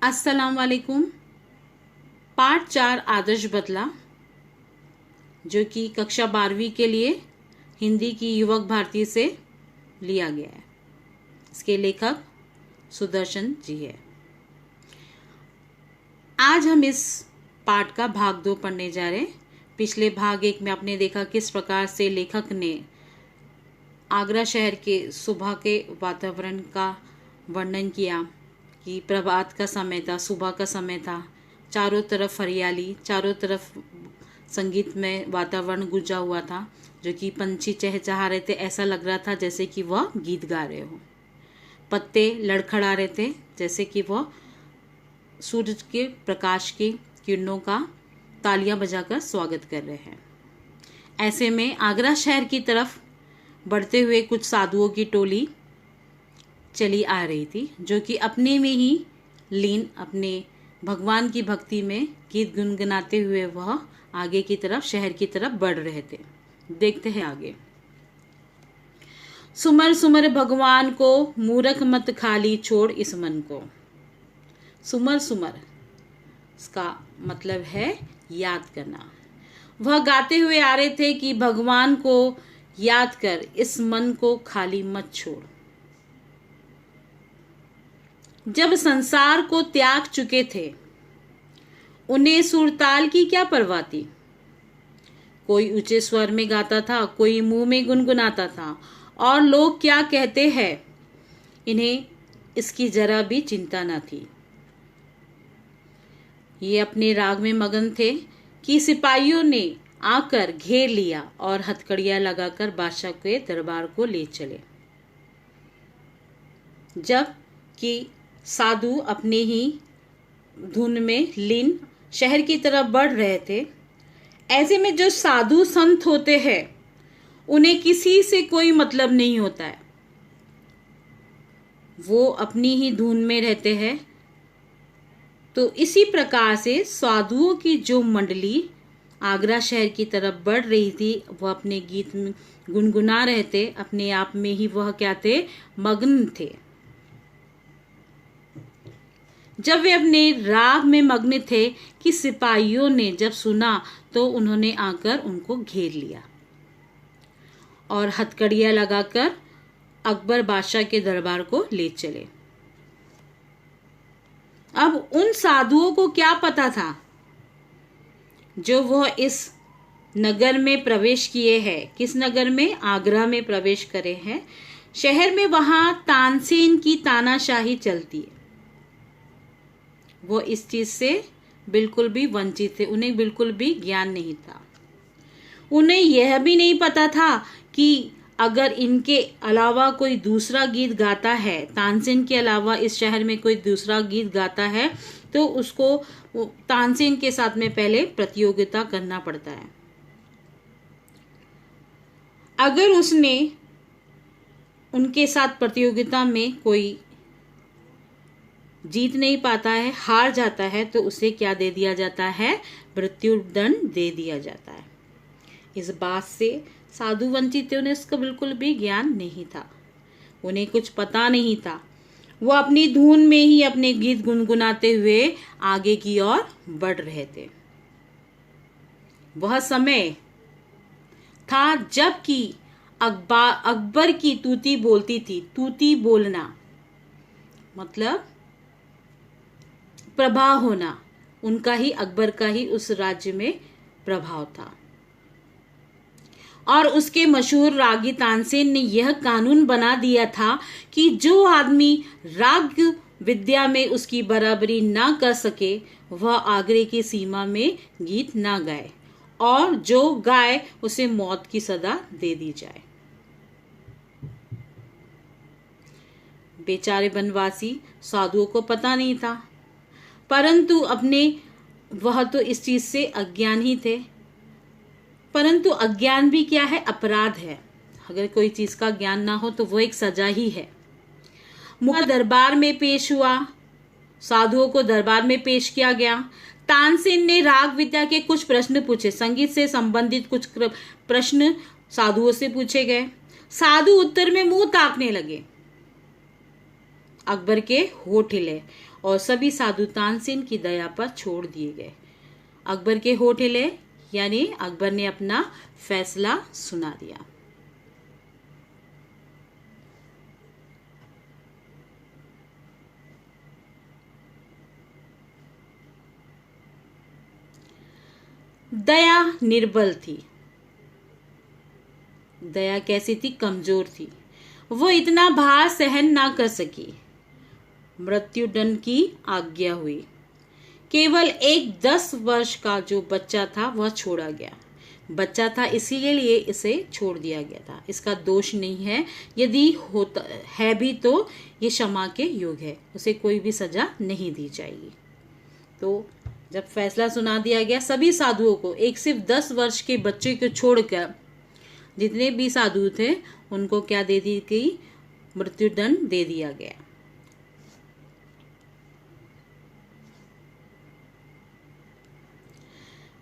अस्सलाम वालेकुम। पाठ 4 आदर्श बदला, जो कि कक्षा 12वीं के लिए हिंदी की युवक भारती से लिया गया है। इसके लेखक सुदर्शन जी है। आज हम इस पाठ का भाग 2 पढ़ने जा रहे हैं। पिछले भाग 1 में आपने देखा किस प्रकार से लेखक ने आगरा शहर के सुबह के वातावरण का वर्णन किया कि प्रभात का समय था, सुबह का समय था, चारों तरफ हरियाली, चारों तरफ संगीतमय वातावरण गुंजा हुआ था, जो कि पंछी चहचहा रहे थे। ऐसा लग रहा था जैसे कि वह गीत गा रहे हो। पत्ते लड़खड़ा रहे थे जैसे कि वह सूरज के प्रकाश की किरणों का तालियां बजाकर स्वागत कर रहे हैं। ऐसे में आगरा शहर की तरफ बढ़ते हुए कुछ साधुओं की टोली चली आ रही थी, जो कि अपने में ही लीन, अपने भगवान की भक्ति में गीत गुनगुनाते हुए वह आगे की तरफ, शहर की तरफ बढ़ रहे थे। देखते हैं आगे। सुमर सुमर भगवान को, मूरख मत खाली छोड़ इस मन को। सुमर सुमर इसका मतलब है याद करना। वह गाते हुए आ रहे थे कि भगवान को याद कर, इस मन को खाली मत छोड़। जब संसार को त्याग चुके थे, उन्हें सुरताल की क्या परवाह थी। कोई ऊंचे स्वर में गाता था, कोई मुंह में गुनगुनाता था, और लोग क्या कहते हैं, इन्हें इसकी जरा भी चिंता न थी। ये अपने राग में मगन थे कि सिपाहियों ने आकर घेर लिया और हथकड़ियां लगाकर बादशाह के दरबार को ले चले। जब कि साधु अपने ही धुन में लीन शहर की तरफ बढ़ रहे थे। ऐसे में जो साधु संत होते हैं, उन्हें किसी से कोई मतलब नहीं होता है। वो अपनी ही धुन में रहते हैं। तो इसी प्रकार से साधुओं की जो मंडली आगरा शहर की तरफ बढ़ रही थी, वह अपने गीत में गुनगुना रहे थे। अपने आप में ही वह क्या थे, मग्न थे। जब वे अपने राग में मग्न थे कि सिपाहियों ने जब सुना, तो उन्होंने आकर उनको घेर लिया और हथकड़ियां लगाकर अकबर बादशाह के दरबार को ले चले। अब उन साधुओं को क्या पता था, जो वह इस नगर में प्रवेश किए हैं। किस नगर में? आगरा में प्रवेश करे हैं। शहर में वहां तानसेन की तानाशाही चलती है। वो इस चीज से बिल्कुल भी वंचित थे। उन्हें बिल्कुल भी ज्ञान नहीं था। उन्हें यह भी नहीं पता था कि अगर इनके अलावा कोई दूसरा गीत गाता है, तानसेन के अलावा इस शहर में कोई दूसरा गीत गाता है, तो उसको तानसेन के साथ में पहले प्रतियोगिता करना पड़ता है। अगर उसने उनके साथ प्रतियोगिता में कोई जीत नहीं पाता है, हार जाता है, तो उसे क्या दे दिया जाता है? मृत्युदंड दे दिया जाता है। इस बात से साधु वंचित थे। उन्हें इसका बिल्कुल भी ज्ञान नहीं था। उन्हें कुछ पता नहीं था। वो अपनी धुन में ही अपने गीत गुनगुनाते हुए आगे की ओर बढ़ रहे थे। वह समय था जबकि अकबर की तूती बोलती थी। तूती बोलना मतलब प्रभाव होना। उनका ही, अकबर का ही उस राज्य में प्रभाव था। और उसके मशहूर रागी तानसेन ने यह कानून बना दिया था कि जो आदमी राग विद्या में उसकी बराबरी ना कर सके, वह आगरे की सीमा में गीत ना गाए, और जो गाए उसे मौत की सजा दे दी जाए। बेचारे बनवासी साधुओं को पता नहीं था, परंतु वह तो इस चीज से अज्ञान ही थे। परंतु अज्ञान भी क्या है? अपराध है। अगर कोई चीज का ज्ञान ना हो तो वो एक सजा ही है। मुगल दरबार में पेश हुआ। साधुओं को दरबार में पेश किया गया। तानसेन ने राग विद्या के कुछ प्रश्न पूछे। संगीत से संबंधित कुछ प्रश्न साधुओं से पूछे गए। साधु उत्तर में मुंह ताकने लगे। अकबर के होठ हिले और सभी साधु तानसेन की दया पर छोड़ दिए गए। अकबर के होठ हिले यानी अकबर ने अपना फैसला सुना दिया। दया निर्बल थी। दया कैसी थी? कमजोर थी। वो इतना भार सहन ना कर सकी। मृत्युदंड की आज्ञा हुई। केवल एक 10 वर्ष का जो बच्चा था वह छोड़ा गया। बच्चा था इसीलिए इसे छोड़ दिया गया था। इसका दोष नहीं है, यदि होता है भी तो ये क्षमा के योग्य है, उसे कोई भी सजा नहीं दी जाएगी। तो जब फैसला सुना दिया गया सभी साधुओं को, एक सिर्फ 10 वर्ष के बच्चे को छोड़कर जितने भी साधु थे उनको क्या दे दी गई? मृत्युदंड दे दिया गया।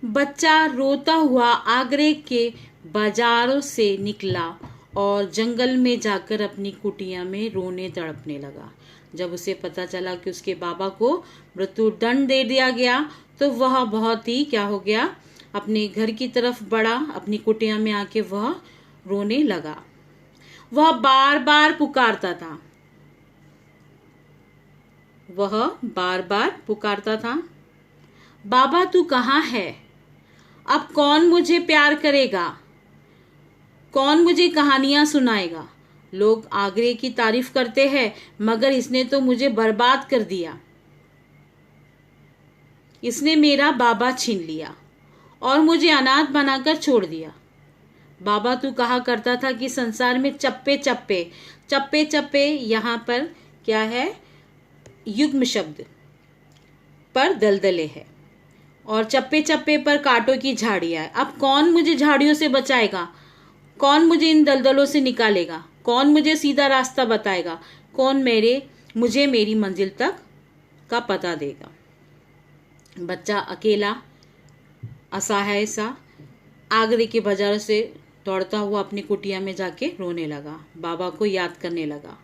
बच्चा रोता हुआ आगरे के बाजारों से निकला और जंगल में जाकर अपनी कुटिया में रोने तड़पने लगा। जब उसे पता चला कि उसके बाबा को मृत्युदंड दे दिया गया तो वह बहुत ही क्या हो गया, अपने घर की तरफ बढ़ा। अपनी कुटिया में आके वह रोने लगा। वह बार बार पुकारता था। वह बार बार पुकारता था, बाबा तू कहाँ है? अब कौन मुझे प्यार करेगा? कौन मुझे कहानियां सुनाएगा? लोग आगरे की तारीफ करते हैं मगर इसने तो मुझे बर्बाद कर दिया। इसने मेरा बाबा छीन लिया और मुझे अनाथ बनाकर छोड़ दिया। बाबा तू कहा करता था कि संसार में चप्पे चप्पे, चप्पे चप्पे यहाँ पर क्या है? युग्म शब्द पर दलदले है और चप्पे चप्पे पर कांटों की झाड़ियां है। अब कौन मुझे झाड़ियों से बचाएगा? कौन मुझे इन दलदलों से निकालेगा? कौन मुझे सीधा रास्ता बताएगा? कौन मुझे मेरी मंजिल तक का पता देगा? बच्चा अकेला असहाय सा आगरे के बाजार से दौड़ता हुआ अपनी कुटिया में जाके रोने लगा। बाबा को याद करने लगा।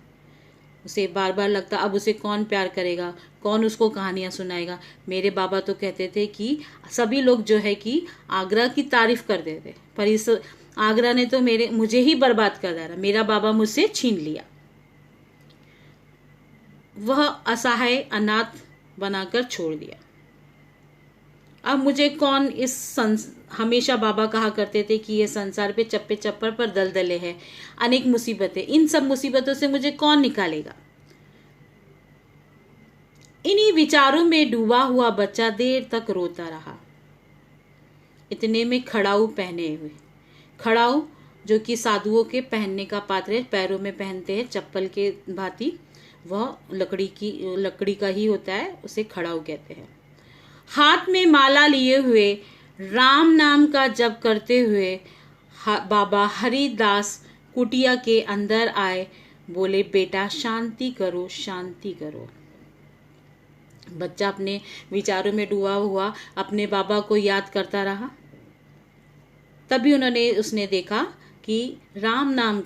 उसे बार बार लगता अब उसे कौन प्यार करेगा, कौन उसको कहानियां सुनाएगा। मेरे बाबा तो कहते थे कि सभी लोग जो है कि आगरा की तारीफ कर देते, पर इस आगरा ने तो मुझे ही बर्बाद कर दिया। मेरा बाबा मुझसे छीन लिया। वह असहाय अनाथ बनाकर छोड़ दिया। अब मुझे कौन हमेशा बाबा कहा करते थे कि ये संसार पे चप्पे चप्पर पर दलदले हैं, अनेक मुसीबतें, इन सब मुसीबतों से मुझे कौन निकालेगा? इन्हीं विचारों में डूबा हुआ बच्चा देर तक रोता रहा। इतने में खड़ाऊ पहने हुए, खड़ाऊ जो कि साधुओं के पहनने का पात्र है, पैरों में पहनते हैं चप्पल के भांति, वह लकड़ी का ही होता है, उसे खड़ाऊ कहते हैं। हाथ में माला लिए हुए राम नाम का जप करते हुए बाबा हरिदास कुटिया के अंदर आए। बोले, बेटा शांति करो, शांति करो। बच्चा अपने विचारों में डूबा हुआ अपने बाबा को याद करता रहा। तभी उसने देखा कि राम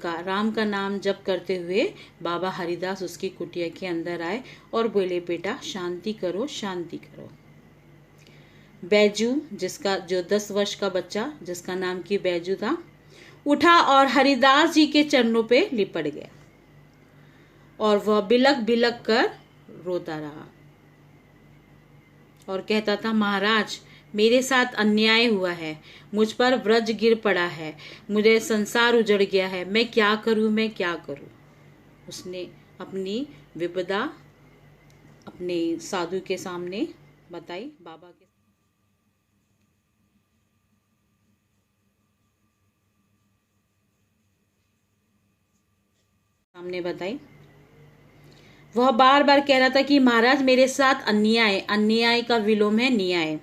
का नाम जप करते हुए बाबा हरिदास उसकी कुटिया के अंदर आए और बोले, बेटा शांति करो, शांति करो। बैजू जो 10 वर्ष का बच्चा जिसका नाम की बैजू था, उठा और हरिदास जी के चरणों पे लिपट गया और वह बिलक बिलक कर रोता रहा और कहता था, महाराज मेरे साथ अन्याय हुआ है, मुझ पर व्रज गिर पड़ा है, मुझे संसार उजड़ गया है, मैं क्या करूं, मैं क्या करूं। उसने अपनी विपदा अपने साधु के सामने बताई, बाबा के सामने बताई। वह बार बार कह रहा था कि महाराज मेरे साथ अन्याय, अन्याय का विलोम है न्याय।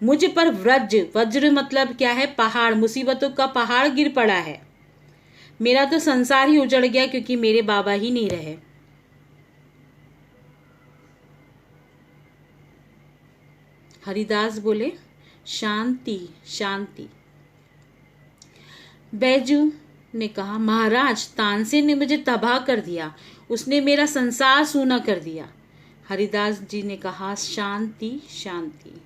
मुझ पर वज्र मतलब क्या है? पहाड़, मुसीबतों का पहाड़ गिर पड़ा है। मेरा तो संसार ही उजड़ गया क्योंकि मेरे बाबा ही नहीं रहे। हरिदास बोले, शांति शांति। बैजू ने कहा, महाराज तानसेन ने मुझे तबाह कर दिया उसने मेरा संसार सूना कर दिया। हरिदास जी ने कहा, शांति शांति।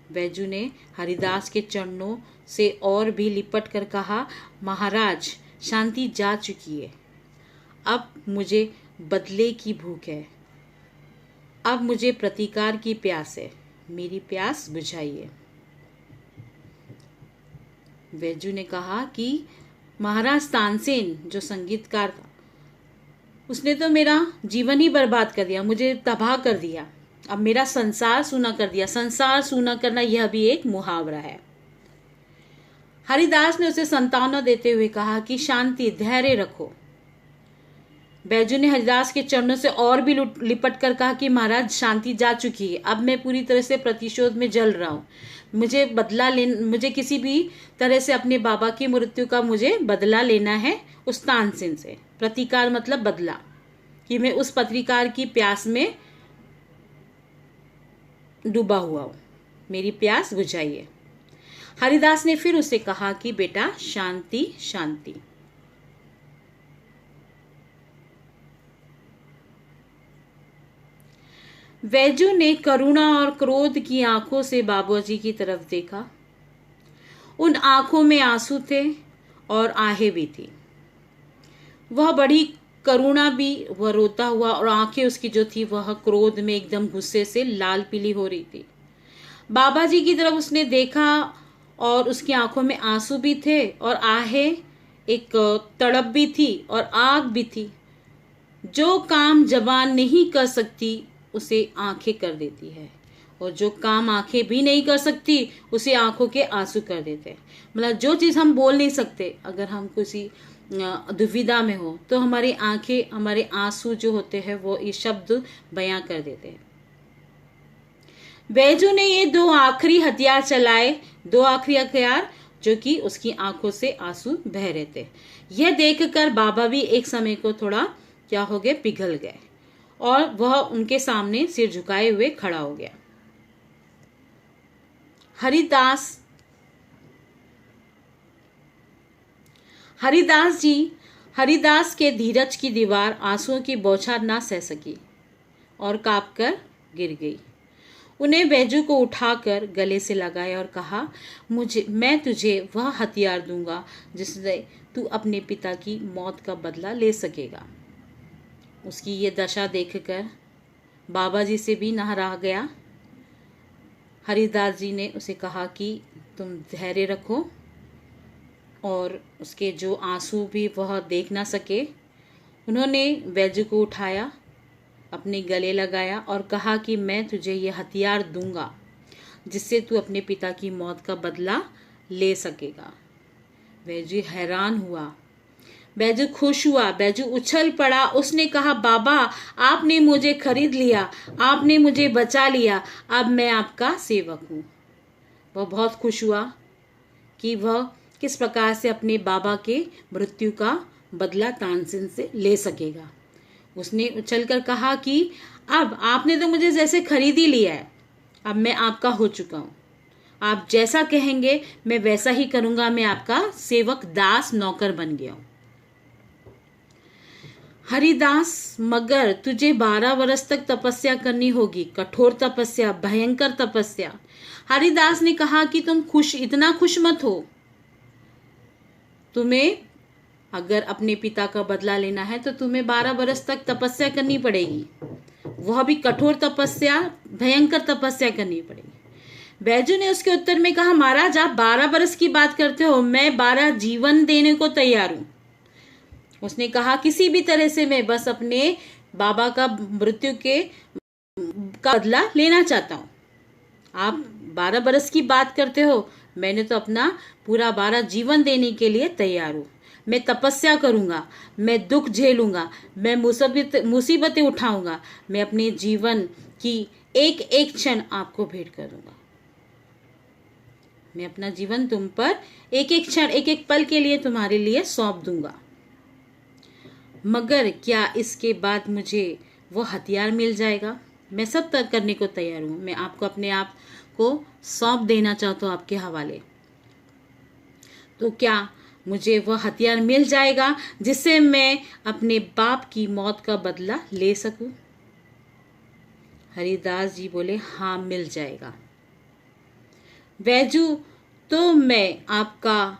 बैजू ने हरिदास के चरणों से और भी लिपट कर कहा, महाराज, शांति जा चुकी है, अब मुझे बदले की भूख है, अब मुझे प्रतीकार की प्यास है, मेरी प्यास बुझाइए। बैजू ने कहा कि महाराज तानसेन जो संगीतकार था, उसने तो मेरा जीवन ही बर्बाद कर दिया, मुझे तबाह कर दिया, अब मेरा संसार सूना कर दिया। संसार सूना करना यह भी एक मुहावरा है। हरिदास ने उसे सांत्वना देते हुए कहा कि शांति, धैर्य रखो। बैजू ने हरिदास के चरणों से और भी लिपट कर कहा कि महाराज, शांति जा चुकी है, अब मैं पूरी तरह से प्रतिशोध में जल रहा हूँ, मुझे किसी भी तरह से अपने बाबा की मृत्यु का मुझे बदला लेना है उस तानसेन से। प्रतिकार मतलब बदला, कि मैं उस पत्रिकार की प्यास में डूबा हुआ हूं, मेरी प्यास बुझाइए। हरिदास ने फिर उसे कहा कि बेटा, शांति शांति। बैजू ने करुणा और क्रोध की आंखों से बाबूजी की तरफ देखा। उन आंखों में आंसू थे और आहें भी थी। वह बड़ी करुणा भी, वह रोता हुआ, और आंखें उसकी जो थी वह क्रोध में एकदम गुस्से से लाल पीली हो रही थी। बाबा जी की तरफ उसने देखा और उसकी आंखों में आंसू भी थे और आहें, एक तड़प भी थी और आग भी थी। जो काम जबान नहीं कर सकती उसे आंखें कर देती है, और जो काम आंखें भी नहीं कर सकती उसे आंखों के आंसू कर देते हैं। मतलब जो चीज हम बोल नहीं सकते, अगर हम किसी दुविधा में हो तो हमारी आंखें, हमारे आंसू जो होते हैं वो ये शब्द बयां कर देते हैं। बैजू ने ये दो आखिरी हथियार चलाए, दो आखिरी हथियार जो कि उसकी आंखों से आंसू बह रहे थे। यह देखकर बाबा भी एक समय को थोड़ा क्या हो गए, पिघल गए, और वह उनके सामने सिर झुकाए हुए खड़ा हो गया। हरिदास के धीरज की दीवार आंसुओं की बौछार ना सह सकी और कांपकर गिर गई। उन्हें बैजू को उठाकर गले से लगाया और कहा, मैं तुझे वह हथियार दूंगा जिससे तू अपने पिता की मौत का बदला ले सकेगा। उसकी ये दशा देखकर बाबा जी से भी ना रहा गया। हरिदास जी ने उसे कहा कि तुम धैर्य रखो, और उसके जो आंसू भी वह देख ना सके। उन्होंने बैजू को उठाया, अपने गले लगाया और कहा कि मैं तुझे ये हथियार दूंगा जिससे तू अपने पिता की मौत का बदला ले सकेगा। बैजू हैरान हुआ, बैजू खुश हुआ, बैजू उछल पड़ा। उसने कहा, बाबा, आपने मुझे खरीद लिया, आपने मुझे बचा लिया, अब मैं आपका सेवक हूँ। वह बहुत खुश हुआ कि वह किस प्रकार से अपने बाबा के मृत्यु का बदला तानसेन से ले सकेगा। उसने उछलकर कहा कि अब आपने तो मुझे जैसे खरीद ही लिया है, अब मैं आपका हो चुका हूँ, आप जैसा कहेंगे मैं वैसा ही करूंगा, मैं आपका सेवक, दास, नौकर बन गया हूँ। हरिदास, मगर तुझे 12 वर्ष तक तपस्या करनी होगी, कठोर तपस्या, भयंकर तपस्या। हरिदास ने कहा कि तुम इतना खुश मत हो, तुम्हें अगर अपने पिता का बदला लेना है तो तुम्हें 12 वर्ष तक तपस्या करनी पड़ेगी, वह भी कठोर तपस्या, भयंकर तपस्या करनी पड़ेगी। बैजू ने उसके उत्तर में कहा, महाराज, आप 12 वर्ष की बात करते हो, मैं 12 जीवन देने को तैयार हूं। उसने कहा, किसी भी तरह से मैं बस अपने बाबा का मृत्यु का बदला लेना चाहता हूं। आप 12 बरस की बात करते हो, मैंने तो अपना पूरा 12 जीवन देने के लिए तैयार हूँ। मैं तपस्या करूंगा, मैं दुख झेलूंगा, मैं मुसीबतें उठाऊंगा, मैं अपने जीवन की एक एक क्षण आपको भेंट करूंगा। मैं अपना जीवन तुम पर एक एक क्षण, एक एक पल के लिए तुम्हारे लिए सौंप दूंगा। मगर क्या इसके बाद मुझे वो हथियार मिल जाएगा? मैं सब तक करने को तैयार हूँ। मैं आपको अपने आप को सौंप देना चाहता हूँ आपके हवाले। तो क्या मुझे वह हथियार मिल जाएगा जिससे मैं अपने बाप की मौत का बदला ले सकूं। हरिदास जी बोले, हाँ मिल जाएगा। वैजू, तो मैं आपका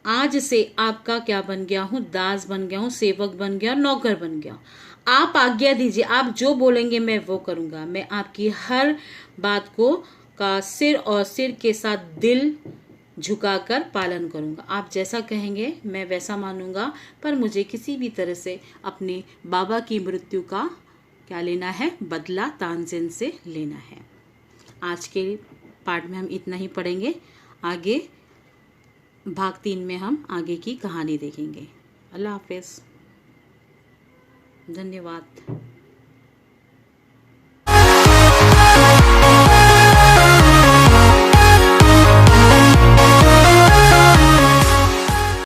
आज से आपका क्या बन गया हूँ? दास बन गया हूँ, सेवक बन गया, नौकर बन गया हूँ। आप आज्ञा दीजिए, आप जो बोलेंगे मैं वो करूँगा। मैं आपकी हर बात को का सिर और सिर के साथ दिल झुकाकर पालन करूँगा। आप जैसा कहेंगे मैं वैसा मानूंगा, पर मुझे किसी भी तरह से अपने बाबा की मृत्यु का क्या लेना है? बदला तानसेन से लेना है। आज के पार्ट में हम इतना ही पढ़ेंगे। आगे भाग 3 में हम आगे की कहानी देखेंगे। अल्लाह हाफिज़, धन्यवाद।